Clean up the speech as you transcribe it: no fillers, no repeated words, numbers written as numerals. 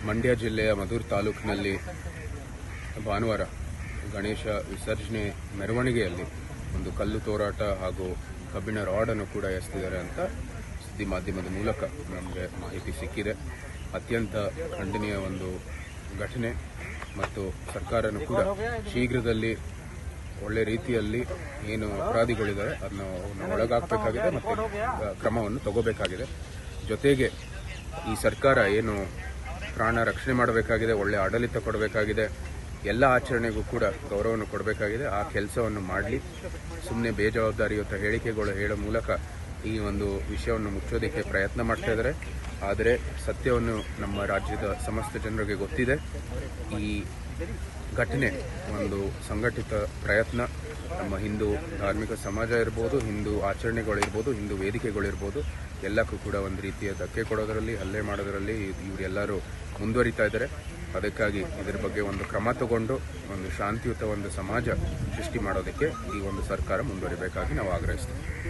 ಮಂಡ್ಯ ಜಿಲ್ಲೆಯ ಮಧುರ್ ತಾಲೂಕಿನಲ್ಲಿ ಭಾನುವಾರ ಗಣೇಶ ವಿಸರ್ಜನೆ ಮೆರವಣಿಗೆಯಲ್ಲಿ ಒಂದು ಕಲ್ಲು ತೋರಾಟ ಹಾಗೂ ಕಬ್ಬಿಣ ರಾಡನ್ನು ಕೂಡ ಎಸೆದಿದ್ದಾರೆ ಅಂತ ಸುದ್ದಿ ಮಾಧ್ಯಮದ ಮೂಲಕ ನಮಗೆ ಮಾಹಿತಿ ಸಿಕ್ಕಿದೆ. ಅತ್ಯಂತ ಖಂಡನೀಯ ಒಂದು ಘಟನೆ ಮತ್ತು ಸರ್ಕಾರನೂ ಕೂಡ ಶೀಘ್ರದಲ್ಲಿ ಒಳ್ಳೆ ರೀತಿಯಲ್ಲಿ ಏನು ಅಪರಾಧಿಗಳಿದ್ದಾರೆ ಅದನ್ನು ಒಳಗಾಗಬೇಕಾಗಿದೆ ಮತ್ತು ಕ್ರಮವನ್ನು ತಗೋಬೇಕಾಗಿದೆ. ಜೊತೆಗೆ ಈ ಸರ್ಕಾರ ಏನು ಪ್ರಾಣ ರಕ್ಷಣೆ ಮಾಡಬೇಕಾಗಿದೆ, ಒಳ್ಳೆ ಆಡಳಿತ ಕೊಡಬೇಕಾಗಿದೆ, ಎಲ್ಲ ಆಚರಣೆಗೂ ಕೂಡ ಗೌರವವನ್ನು ಕೊಡಬೇಕಾಗಿದೆ. ಆ ಕೆಲಸವನ್ನು ಮಾಡಲಿ. ಸುಮ್ಮನೆ ಬೇಜವಾಬ್ದಾರಿಯುತ ಹೇಳಿಕೆಗಳು ಹೇಳೋ ಮೂಲಕ ಈ ಒಂದು ವಿಷಯವನ್ನು ಮುಚ್ಚೋದಕ್ಕೆ ಪ್ರಯತ್ನ ಮಾಡ್ತಾ ಇದ್ದಾರೆ. ಆದರೆ ಸತ್ಯವನ್ನು ನಮ್ಮ ರಾಜ್ಯದ ಸಮಸ್ತ ಜನರಿಗೆ ಗೊತ್ತಿದೆ. ಈ ಘಟನೆ ಒಂದು ಸಂಘಟಿತ ಪ್ರಯತ್ನ. ನಮ್ಮ ಹಿಂದೂ ಧಾರ್ಮಿಕ ಸಮಾಜ ಇರ್ಬೋದು, ಹಿಂದೂ ಆಚರಣೆಗಳಿರ್ಬೋದು, ಹಿಂದೂ ವೇದಿಕೆಗಳಿರ್ಬೋದು, ಎಲ್ಲಕ್ಕೂ ಕೂಡ ಒಂದು ರೀತಿಯ ಧಕ್ಕೆ ಕೊಡೋದರಲ್ಲಿ, ಹಲ್ಲೆ ಮಾಡೋದರಲ್ಲಿ ಇವರೆಲ್ಲರೂ ಮುಂದುವರಿತಾ ಇದ್ದಾರೆ. ಅದಕ್ಕಾಗಿ ಇದರ ಬಗ್ಗೆ ಒಂದು ಕ್ರಮ ತಗೊಂಡು ಒಂದು ಶಾಂತಿಯುತ ಒಂದು ಸಮಾಜ ಸೃಷ್ಟಿ ಮಾಡೋದಕ್ಕೆ ಈ ಒಂದು ಸರ್ಕಾರ ಮುಂದುವರಿಬೇಕಾಗಿ ನಾವು ಆಗ್ರಹಿಸ್ತೀವಿ.